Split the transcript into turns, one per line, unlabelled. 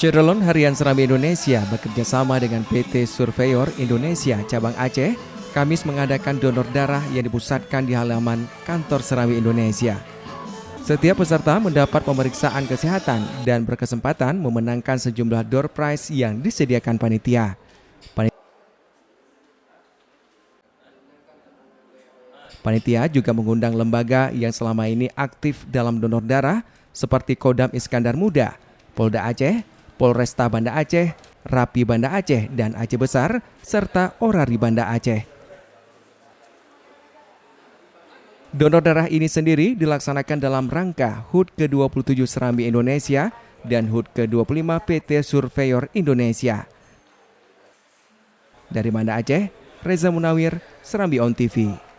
Syedulon Harian Serambi Indonesia bekerja sama dengan PT Surveyor Indonesia Cabang Aceh, Kamis mengadakan donor darah yang dipusatkan di halaman kantor Serambi Indonesia. Setiap peserta mendapat pemeriksaan kesehatan dan berkesempatan memenangkan sejumlah door prize yang disediakan panitia. Panitia juga mengundang lembaga yang selama ini aktif dalam donor darah seperti Kodam Iskandar Muda, Polda Aceh, Polresta Banda Aceh, Rapi Banda Aceh, dan Aceh Besar, serta Orari Banda Aceh. Donor darah ini sendiri dilaksanakan dalam rangka HUT ke-27 Serambi Indonesia dan HUT ke-25 PT Surveyor Indonesia. Dari Banda Aceh, Reza Munawir, Serambi On TV.